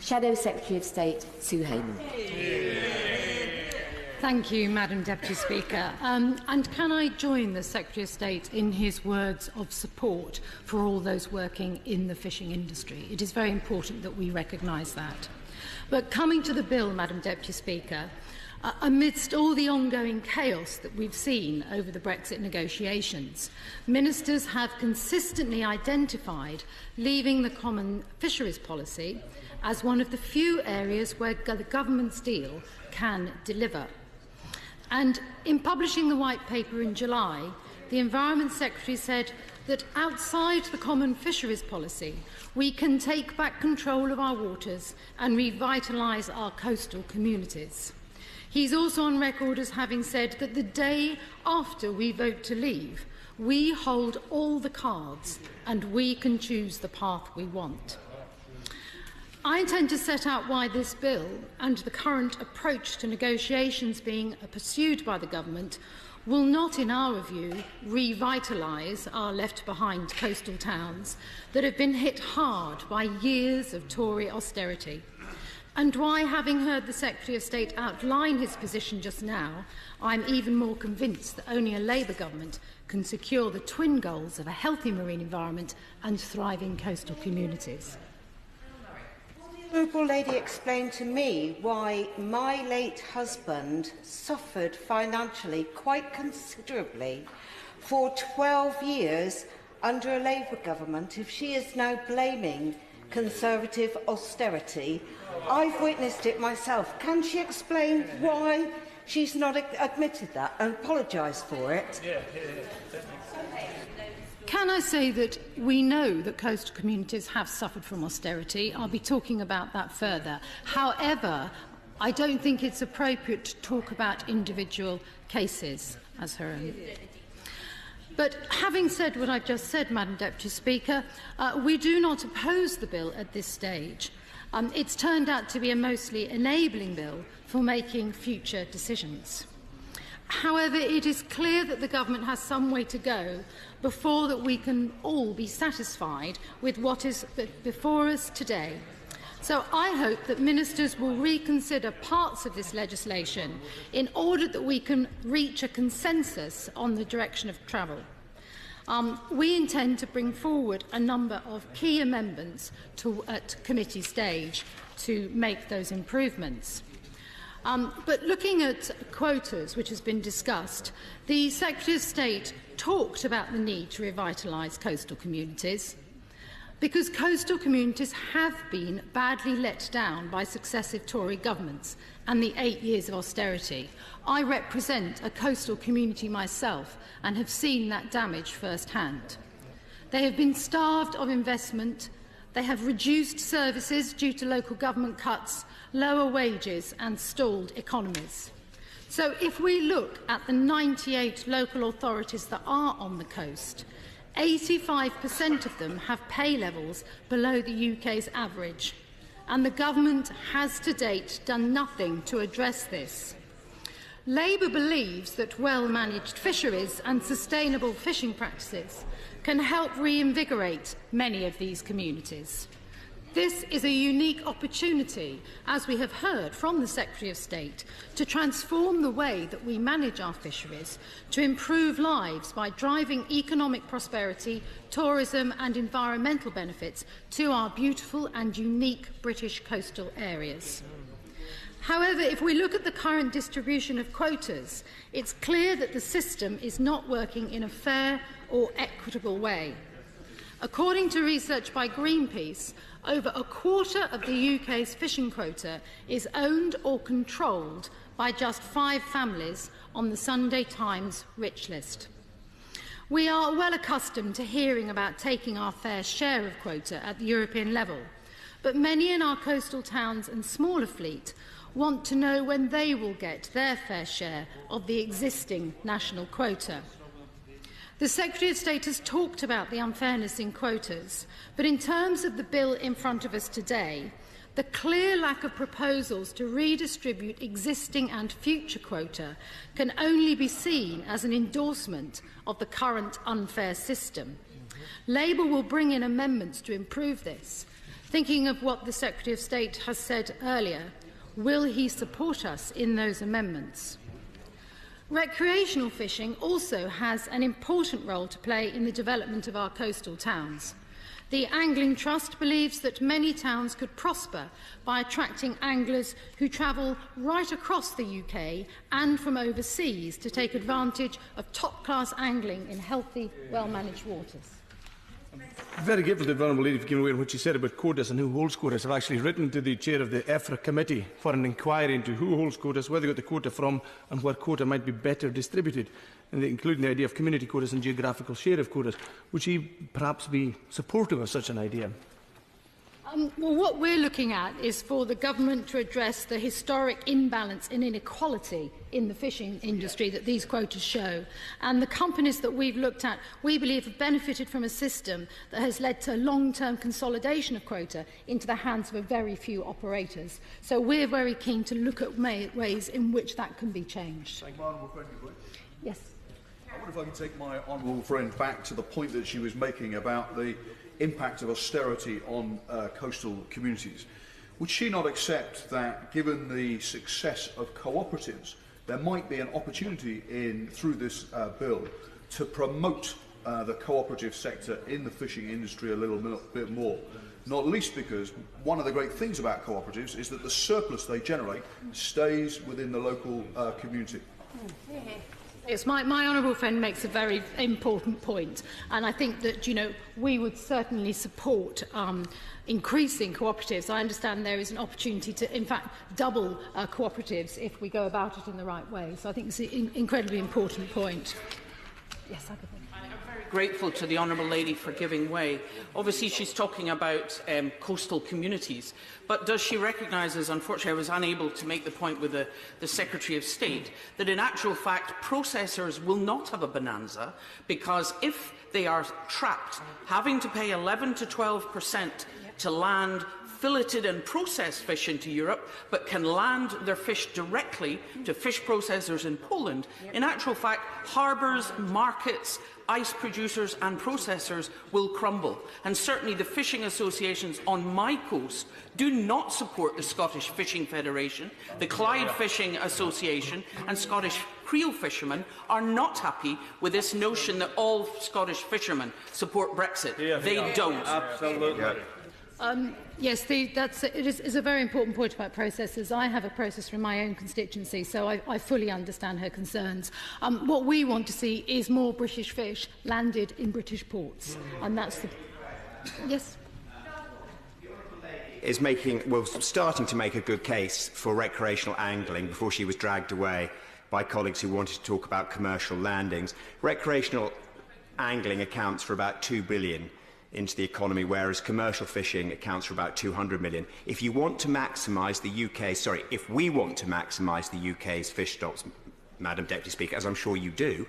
Shadow Secretary of State Sue Hayman. Thank you, Madam Deputy Speaker. And can I join the Secretary of State in his words of support for all those working in the fishing industry? It is very important that we recognise that. But coming to the bill, Madam Deputy Speaker, amidst all the ongoing chaos that we've seen over the Brexit negotiations, ministers have consistently identified leaving the common fisheries policy as one of the few areas where the government's deal can deliver. And in publishing the White Paper in July, the Environment Secretary said that outside the common fisheries policy, we can take back control of our waters and revitalise our coastal communities. He's also on record as having said that the day after we vote to leave, we hold all the cards and we can choose the path we want. I intend to set out why this bill and the current approach to negotiations being pursued by the government will not, in our view, revitalise our left-behind coastal towns that have been hit hard by years of Tory austerity, and why, having heard the Secretary of State outline his position just now, I'm even more convinced that only a Labour government can secure the twin goals of a healthy marine environment and thriving coastal communities. The Honourable Lady explained to me why my late husband suffered financially quite considerably for 12 years under a Labour government if she is now blaming Conservative austerity. I've witnessed it myself. Can she explain why she's not admitted that and apologised for it? Can I say that we know that coastal communities have suffered from austerity? I'll be talking about that further. However, I don't think it's appropriate to talk about individual cases as her own. But having said what I've just said, Madam Deputy Speaker, we do not oppose the bill at this stage. It's turned out to be a mostly enabling bill for making future decisions. However, it is clear that the government has some way to go before that we can all be satisfied with what is before us today. So I hope that ministers will reconsider parts of this legislation in order that we can reach a consensus on the direction of travel. We intend to bring forward a number of key amendments at committee stage to make those improvements. But looking at quotas, which has been discussed, the Secretary of State talked about the need to revitalise coastal communities because coastal communities have been badly let down by successive Tory governments and the 8 years of austerity. I represent a coastal community myself and have seen that damage firsthand. They have been starved of investment. They have reduced services due to local government cuts, lower wages and stalled economies. So if we look at the 98 local authorities that are on the coast, 85% of them have pay levels below the UK's average, and the government has to date done nothing to address this. Labour believes that well-managed fisheries and sustainable fishing practices can help reinvigorate many of these communities. This is a unique opportunity, as we have heard from the Secretary of State, to transform the way that we manage our fisheries, to improve lives by driving economic prosperity, tourism and environmental benefits to our beautiful and unique British coastal areas. However, if we look at the current distribution of quotas, it's clear that the system is not working in a fair or equitable way. According to research by Greenpeace, over a quarter of the UK's fishing quota is owned or controlled by just 5 families on the Sunday Times rich list. We are well accustomed to hearing about taking our fair share of quota at the European level, but many in our coastal towns and smaller fleet want to know when they will get their fair share of the existing national quota. The Secretary of State has talked about the unfairness in quotas, but in terms of the bill in front of us today, the clear lack of proposals to redistribute existing and future quota can only be seen as an endorsement of the current unfair system. Labour will bring in amendments to improve this. thinking of what the Secretary of State has said earlier, will he support us in those amendments? Recreational fishing also has an important role to play in the development of our coastal towns. The Angling Trust believes that many towns could prosper by attracting anglers who travel right across the UK and from overseas to take advantage of top-class angling in healthy, well-managed waters. Very grateful to the Honourable Lady for giving away what she said about quotas and who holds quotas. I've actually written to the chair of the EFRA committee for an inquiry into who holds quotas, where they got the quota from and where quota might be better distributed, and including the idea of community quotas and geographical share of quotas. Would she perhaps be supportive of such an idea? Well, what we're looking at is for the government to address the historic imbalance and inequality in the fishing industry that these quotas show. And the companies that we've looked at, we believe, have benefited from a system that has led to long-term consolidation of quota into the hands of a very few operators. So we're very keen to look at ways in which that can be changed. Thank you, my honourable friend. Yes. I wonder if I can take my honourable friend back to the point that she was making about the impact of austerity on coastal communities. Would she not accept that, given the success of cooperatives, there might be an opportunity through this bill to promote the cooperative sector in the fishing industry a little bit more? Not least because one of the great things about cooperatives is that the surplus they generate stays within the local community. Yes, my honourable friend makes a very important point, and I think that, we would certainly support increasing cooperatives. I understand there is an opportunity to, in fact, double cooperatives if we go about it in the right way. So I think it's an incredibly important point. Yes, I could. Grateful to the Honourable Lady for giving way. Obviously, she's talking about coastal communities, but does she recognise, as unfortunately I was unable to make the point with the Secretary of State, that in actual fact processors will not have a bonanza, because if they are trapped having to pay 11 to 12% to land filleted and processed fish into Europe, but can land their fish directly to fish processors in Poland, in actual fact, harbours, markets, ice producers and processors will crumble. And certainly the fishing associations on my coast do not support the Scottish Fishing Federation. The Clyde Fishing Association and Scottish creel fishermen are not happy with this notion that all Scottish fishermen support Brexit. They don't. Absolutely. Yeah. Yes, it is a very important point about processors. I have a processor in my own constituency, so I fully understand her concerns. What we want to see is more British fish landed in British ports, and that's the... Yes? Is starting to make a good case for recreational angling before she was dragged away by colleagues who wanted to talk about commercial landings. Recreational angling accounts for about 2 billion into the economy, whereas commercial fishing accounts for about 200 million. If you want to maximise the if we want to maximise the UK's fish stocks, Madam Deputy Speaker, as I'm sure you do,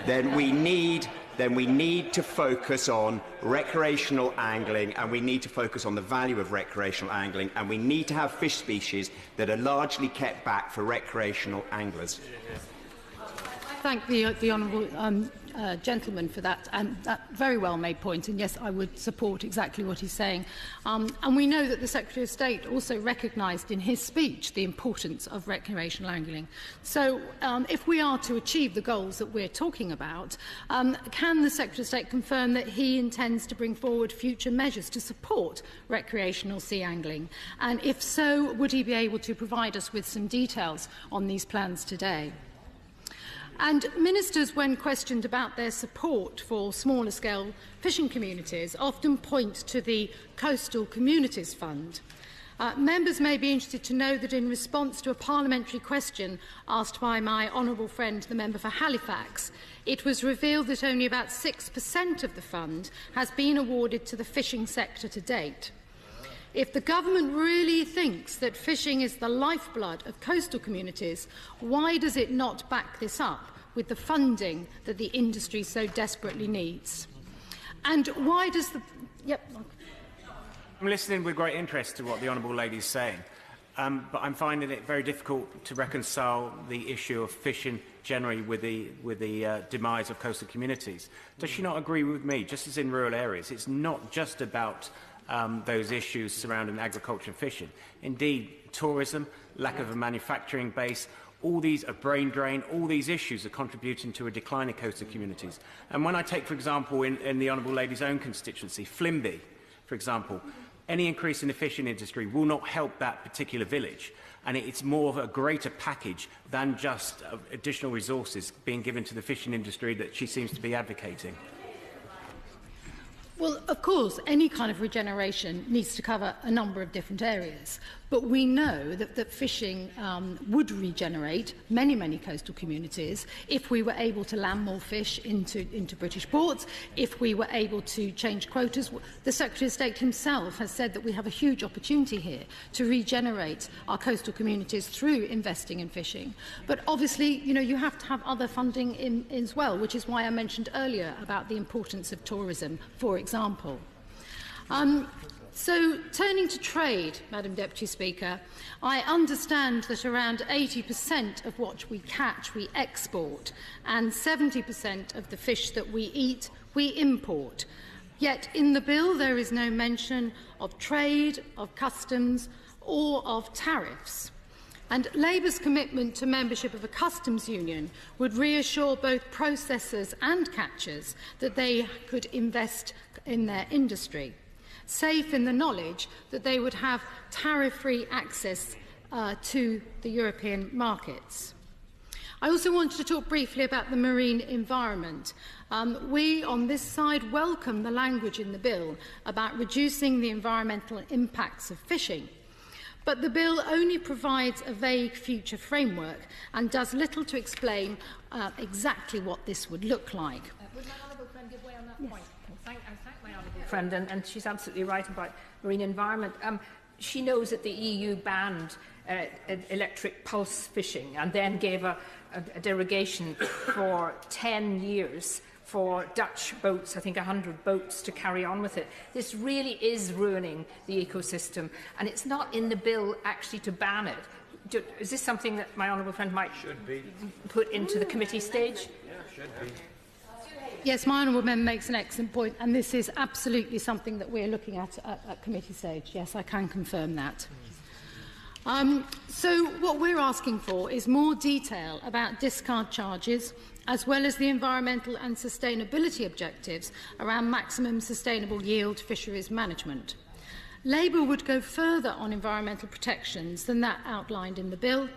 then we need to focus on recreational angling, and we need to focus on the value of recreational angling, and we need to have fish species that are largely kept back for recreational anglers. Thank the honourable gentleman for that very well made point, and yes, I would support exactly what he's saying. And we know that the Secretary of State also recognised in his speech the importance of recreational angling. So if we are to achieve the goals that we're talking about, can the Secretary of State confirm that he intends to bring forward future measures to support recreational sea angling? And if so, would he be able to provide us with some details on these plans today? And ministers, when questioned about their support for smaller-scale fishing communities, often point to the Coastal Communities Fund. Members may be interested to know that in response to a parliamentary question asked by my honourable friend, the member for Halifax, it was revealed that only about 6% of the fund has been awarded to the fishing sector to date. If the government really thinks that fishing is the lifeblood of coastal communities, why does it not back this up with the funding that the industry so desperately needs? And why does the... Yep. I'm listening with great interest to what the Honourable Lady is saying, but I'm finding it very difficult to reconcile the issue of fishing generally with the demise of coastal communities. Does she not agree with me? Just as in rural areas, it's not just about those issues surrounding agriculture and fishing. Indeed, tourism, lack of a manufacturing base, all these, a brain drain, all these issues are contributing to a decline in coastal communities. And when I take, for example, in the Honourable Lady's own constituency, Flimby, for example, any increase in the fishing industry will not help that particular village. And it's more of a greater package than just additional resources being given to the fishing industry that she seems to be advocating. Well, of course, any kind of regeneration needs to cover a number of different areas. But we know that fishing would regenerate many coastal communities if we were able to land more fish into British ports, if we were able to change quotas. The Secretary of State himself has said that we have a huge opportunity here to regenerate our coastal communities through investing in fishing. But obviously, you have to have other funding in as well, which is why I mentioned earlier about the importance of tourism, for example. So, turning to trade, Madam Deputy Speaker, I understand that around 80% of what we catch we export, and 70% of the fish that we eat we import. Yet in the bill there is no mention of trade, of customs or of tariffs. And Labour's commitment to membership of a customs union would reassure both processors and catchers that they could invest in their industry, safe in the knowledge that they would have tariff-free access to the European markets. I also wanted to talk briefly about the marine environment. We, on this side, welcome the language in the bill about reducing the environmental impacts of fishing. But the bill only provides a vague future framework and does little to explain exactly what this would look like. Would my honourable friend give way on that point? I thank my honourable friend, and she's absolutely right about marine environment. She knows that the EU banned electric pulse fishing and then gave a derogation for 10 years for Dutch boats, I think 100 boats, to carry on with it. This really is ruining the ecosystem, and it's not in the bill actually to ban it. Is this something that my honourable friend might put into the committee stage? Yeah, should be. Yes, my honourable member makes an excellent point, and this is absolutely something that we're looking at committee stage. Yes, I can confirm that. So what we're asking for is more detail about discard charges, as well as the environmental and sustainability objectives around maximum sustainable yield fisheries management. Labour would go further on environmental protections than that outlined in the bill,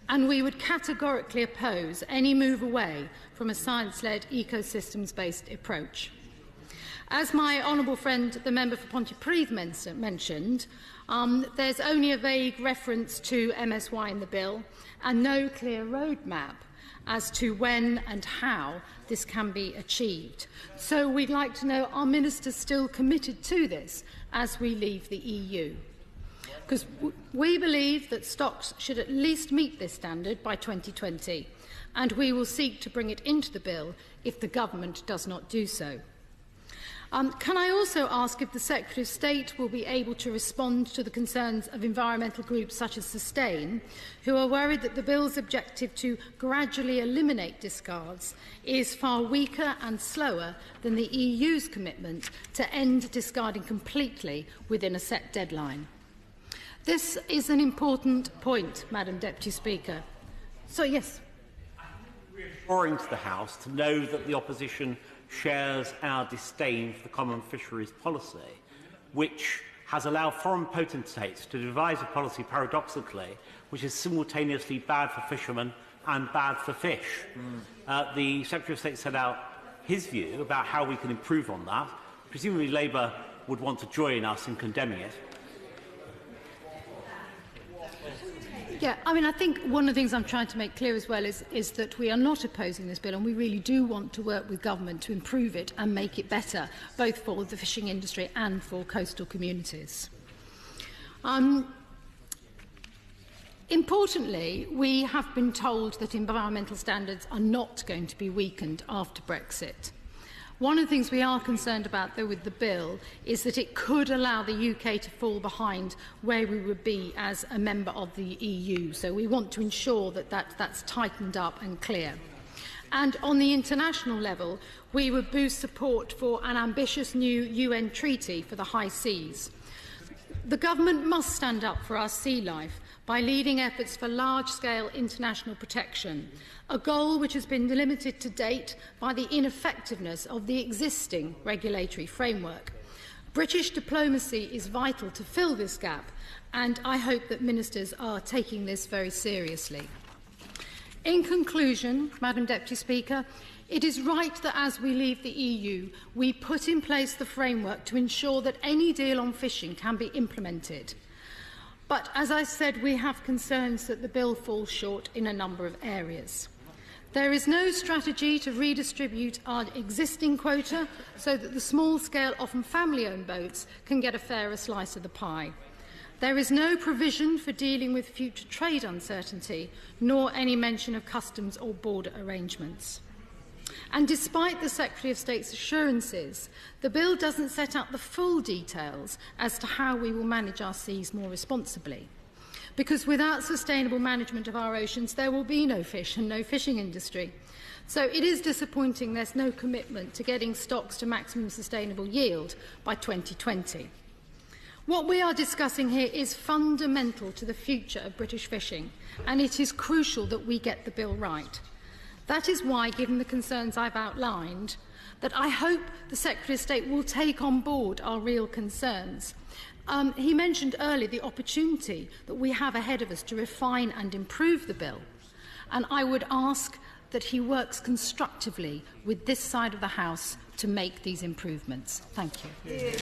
and we would categorically oppose any move away from a science-led, ecosystems-based approach. As my honourable friend, the member for Pontypridd, mentioned, there's only a vague reference to MSY in the bill and no clear roadmap as to when and how this can be achieved. So we'd like to know, are ministers still committed to this as we leave the EU? Because we believe that stocks should at least meet this standard by 2020, and we will seek to bring it into the bill if the government does not do so. Can I also ask if the Secretary of State will be able to respond to the concerns of environmental groups such as Sustain, who are worried that the bill's objective to gradually eliminate discards is far weaker and slower than the EU's commitment to end discarding completely within a set deadline? This is an important point, Madam Deputy Speaker. So, yes. Reassuring to the House to know that the opposition shares our disdain for the common fisheries policy, which has allowed foreign potentates to devise a policy, paradoxically, which is simultaneously bad for fishermen and bad for fish. The Secretary of State set out his view about how we can improve on that. Presumably Labour would want to join us in condemning it. Yeah, I think one of the things I'm trying to make clear as well is that we are not opposing this bill, and we really do want to work with government to improve it and make it better, both for the fishing industry and for coastal communities. Importantly, we have been told that environmental standards are not going to be weakened after Brexit. One of the things we are concerned about, though, with the bill is that it could allow the UK to fall behind where we would be as a member of the EU. So we want to ensure that that's tightened up and clear. And on the international level, we would boost support for an ambitious new UN treaty for the high seas. The government must stand up for our sea life by leading efforts for large-scale international protection, a goal which has been limited to date by the ineffectiveness of the existing regulatory framework. British diplomacy is vital to fill this gap, and I hope that ministers are taking this very seriously. In conclusion, Madam Deputy Speaker, it is right that as we leave the EU, we put in place the framework to ensure that any deal on fishing can be implemented. But, as I said, we have concerns that the bill falls short in a number of areas. There is no strategy to redistribute our existing quota so that the small-scale, often family-owned boats can get a fairer slice of the pie. There is no provision for dealing with future trade uncertainty, nor any mention of customs or border arrangements. And despite the Secretary of State's assurances, the bill doesn't set out the full details as to how we will manage our seas more responsibly. Because without sustainable management of our oceans, there will be no fish and no fishing industry. So it is disappointing there's no commitment to getting stocks to maximum sustainable yield by 2020. What we are discussing here is fundamental to the future of British fishing, and it is crucial that we get the bill right. That is why, given the concerns I've outlined, that I hope the Secretary of State will take on board our real concerns. He mentioned earlier the opportunity that we have ahead of us to refine and improve the bill, and I would ask that he works constructively with this side of the House to make these improvements. Thank you.